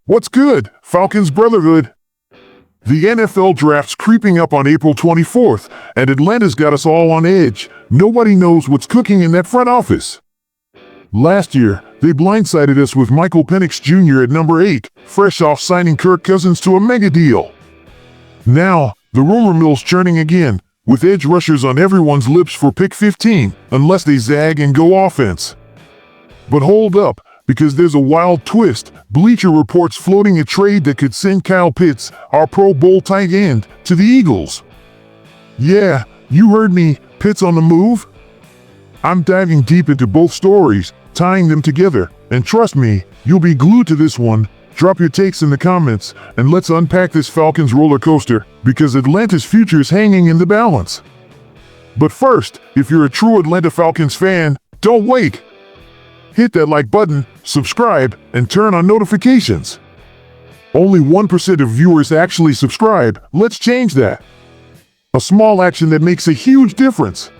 What's good, Falcons Brotherhood? The NFL draft's creeping up on April 24th, and Atlanta's got us all on edge. Nobody knows what's cooking in that front office. Last year, they blindsided us with Michael Penix Jr. at number 8, fresh off signing Kirk Cousins to a mega deal. Now, the rumor mill's churning again, with edge rushers on everyone's lips for pick 15, unless they zag and go offense. But hold up, because there's a wild twist. Bleacher Report's floating a trade that could send Kyle Pitts, our Pro Bowl tight end, to the Eagles. Yeah, you heard me, Pitts on the move? I'm diving deep into both stories, tying them together, and trust me, you'll be glued to this one. Drop your takes in the comments, and let's unpack this Falcons roller coaster, because Atlanta's future is hanging in the balance. But first, if you're a true Atlanta Falcons fan, don't wait. Hit that like button, subscribe, and turn on notifications. Only 1% of viewers actually subscribe. Let's change that. A small action that makes a huge difference.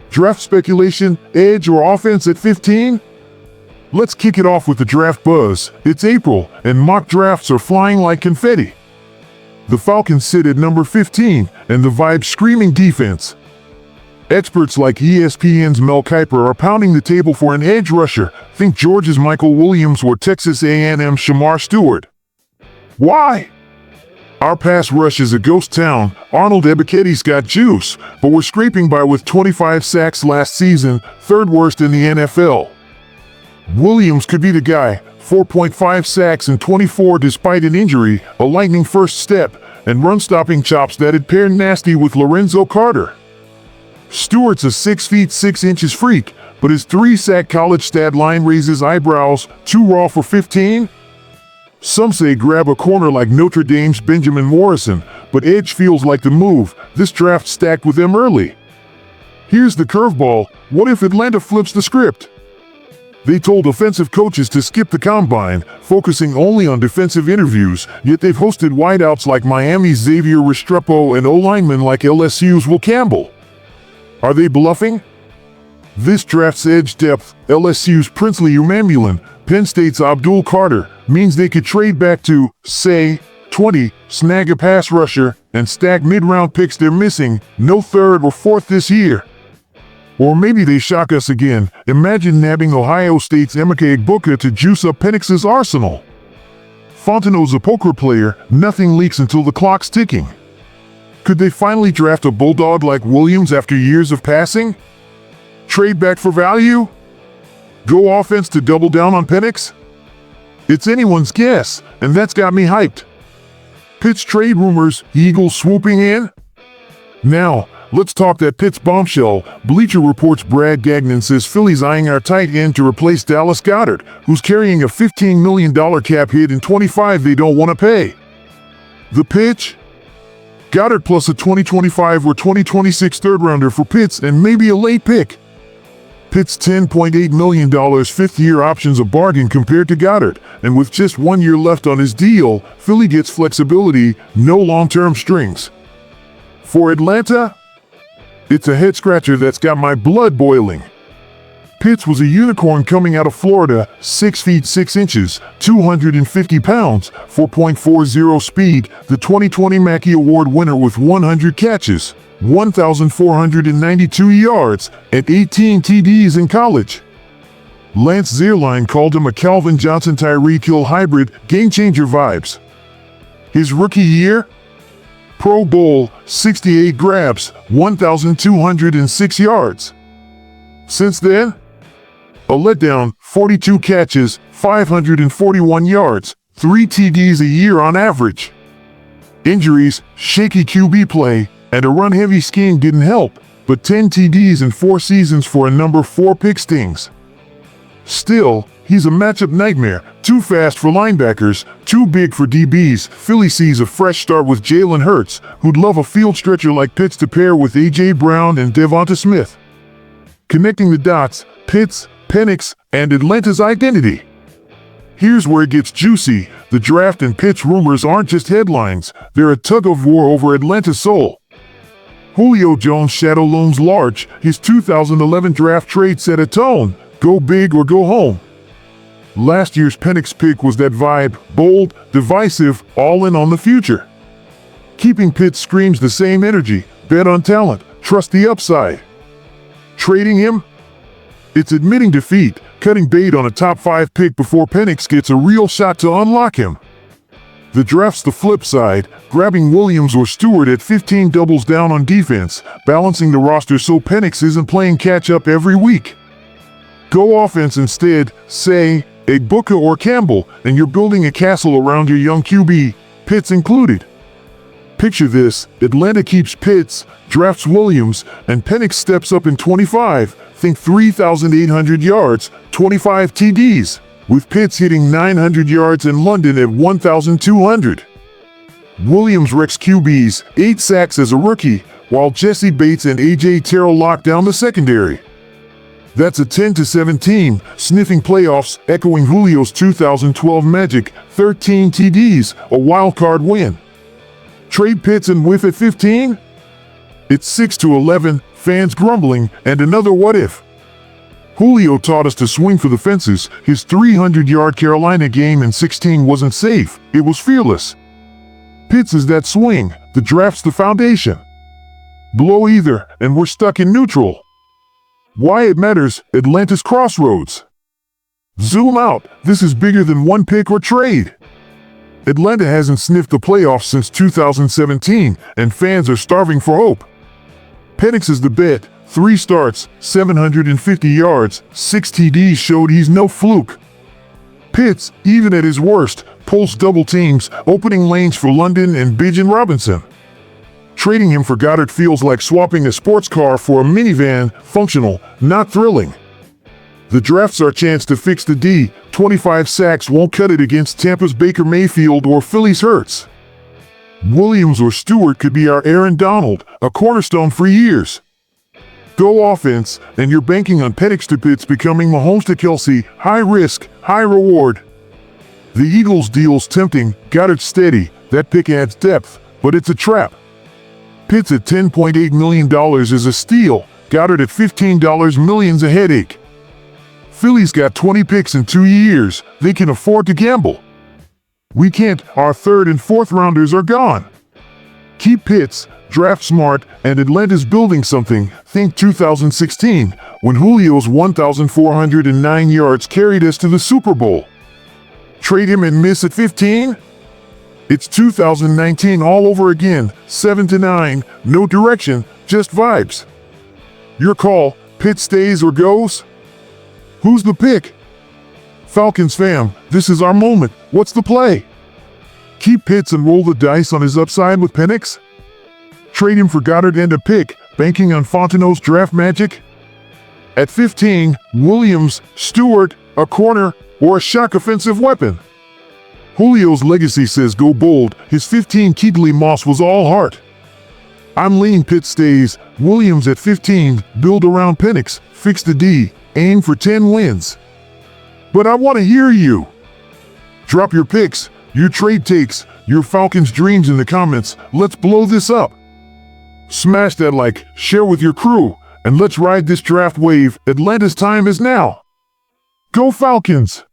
Draft speculation, edge or offense at 15? Let's kick it off with the draft buzz. It's April, and mock drafts are flying like confetti. The Falcons sit at number 15, and the vibe's screaming defense. Experts like ESPN's Mel Kiper are pounding the table for an edge rusher. Think Georgia's Michael Williams or Texas A&M's Shamar Stewart. Why? Our pass rush is a ghost town. Arnold Ebiketti's got juice, but we're scraping by with 25 sacks last season, third worst in the NFL. Williams could be the guy, 4.5 sacks and 24 despite an injury, a lightning first step, and run-stopping chops that'd pair nasty with Lorenzo Carter. Stewart's a 6 feet 6 inches freak, but his 3-sack college stat line raises eyebrows. Too raw for 15? Some say grab a corner like Notre Dame's Benjamin Morrison, but edge feels like the move. This draft stacked with them early. Here's the curveball. What if Atlanta flips the script? They told offensive coaches to skip the combine, focusing only on defensive interviews, yet they've hosted wideouts like Miami's Xavier Restrepo and O-linemen like LSU's Will Campbell. Are they bluffing? This draft's edge depth, LSU's Princely Umambulin, Penn State's Abdul Carter, means they could trade back to, say, 20, snag a pass rusher, and stack mid-round picks they're missing, no third or fourth this year. Or maybe they shock us again. Imagine nabbing Ohio State's Emeka Egbuka to juice up Penix's arsenal. Fontenot's a poker player, nothing leaks until the clock's ticking. Could they finally draft a bulldog like Williams after years of passing? Trade back for value? Go offense to double down on Penix? It's anyone's guess, and that's got me hyped. Pitts trade rumors, Eagles swooping in? Now, let's talk that Pitts bombshell. Bleacher Report's Brad Gagnon says Philly's eyeing our tight end to replace Dallas Goedert, who's carrying a $15 million cap hit in 25 they don't want to pay. The pitch? Goedert plus a 2025 or 2026 third-rounder for Pitts and maybe a late pick. Pitts' $10.8 million fifth-year option's a bargain compared to Goedert, and with just 1 year left on his deal, Philly gets flexibility, no long-term strings. For Atlanta, it's a head-scratcher that's got my blood boiling. Pitts was a unicorn coming out of Florida, 6 feet 6 inches, 250 pounds, 4.40 speed, the 2020 Mackey Award winner with 100 catches, 1,492 yards, and 18 TDs in college. Lance Zierlein called him a Calvin Johnson-Tyreek Hill hybrid, game-changer vibes. His rookie year? Pro Bowl, 68 grabs, 1,206 yards. Since then? A letdown, 42 catches, 541 yards, 3 TDs a year on average. Injuries, shaky QB play, and a run-heavy scheme didn't help, but 10 TDs in 4 seasons for a number 4 pick stings. Still, he's a matchup nightmare, too fast for linebackers, too big for DBs. Philly sees a fresh start with Jalen Hurts, who'd love a field stretcher like Pitts to pair with A.J. Brown and Devonta Smith. Connecting the dots, Pitts, Penix, and Atlanta's identity. Here's where it gets juicy. The draft and Pitts rumors aren't just headlines, they're a tug-of-war over Atlanta's soul. Julio Jones' shadow looms large. His 2011 draft trade set a tone. Go big or go home. Last year's Penix pick was that vibe, bold, divisive, all in on the future. Keeping Pitts screams the same energy, bet on talent, trust the upside. Trading him? It's admitting defeat, cutting bait on a top 5 pick before Penix gets a real shot to unlock him. The draft's the flip side, grabbing Williams or Stewart at 15 doubles down on defense, balancing the roster so Penix isn't playing catch-up every week. Go offense instead, say, Booker or Campbell, and you're building a castle around your young QB, Pitts included. Picture this, Atlanta keeps Pitts, drafts Williams, and Penix steps up in 25, think 3,800 yards, 25 TDs, with Pitts hitting 900 yards in London at 1,200. Williams wrecks QBs, 8 sacks as a rookie, while Jesse Bates and A.J. Terrell lock down the secondary. That's a 10-7 team, sniffing playoffs, echoing Julio's 2012 magic, 13 TDs, a wild-card win. Trade Pitts and whiff at 15? It's 6-11, fans grumbling, and another what if. Julio taught us to swing for the fences. His 300-yard Carolina game in 16 wasn't safe, it was fearless. Pitts is that swing, the draft's the foundation. Blow either, and we're stuck in neutral. Why it matters, Atlanta's crossroads. Zoom out, this is bigger than one pick or trade. Atlanta hasn't sniffed the playoffs since 2017, and fans are starving for hope. Penix is the bet, 3 starts, 750 yards, 6 TDs showed he's no fluke. Pitts, even at his worst, pulls double teams, opening lanes for London and Bijan Robinson. Trading him for Goddard feels like swapping a sports car for a minivan, functional, not thrilling. The draft's our chance to fix the D. 25 sacks won't cut it against Tampa's Baker Mayfield or Philly's Hurts. Williams or Stewart could be our Aaron Donald, a cornerstone for years. Go offense, and you're banking on Penix to Pitts becoming Mahomes to Kelsey, high risk, high reward. The Eagles deal's tempting, Goddard steady, that pick adds depth, but it's a trap. Pitts at $10.8 million is a steal, Goddard at $15 million's a headache. Philly's got 20 picks in 2 years, they can afford to gamble. We can't, our 3rd and 4th rounders are gone. Keep Pitts, draft smart, and Atlanta's building something, think 2016, when Julio's 1,409 yards carried us to the Super Bowl. Trade him and miss at 15? It's 2019 all over again, 7-9, no direction, just vibes. Your call, Pitts stays or goes? Who's the pick? Falcons fam, this is our moment, what's the play? Keep Pitts and roll the dice on his upside with Penix? Trade him for Goddard and a pick, banking on Fontenot's draft magic? At 15, Williams, Stewart, a corner, or a shock offensive weapon? Julio's legacy says go bold, his 15 Keatley Moss was all heart. I'm leaning Pitts stays, Williams at 15, build around Penix, fix the D, aim for 10 wins. But I want to hear you. Drop your picks, your trade takes, your Falcons dreams in the comments, let's blow this up. Smash that like, share with your crew, and let's ride this draft wave, Atlanta's time is now. Go Falcons!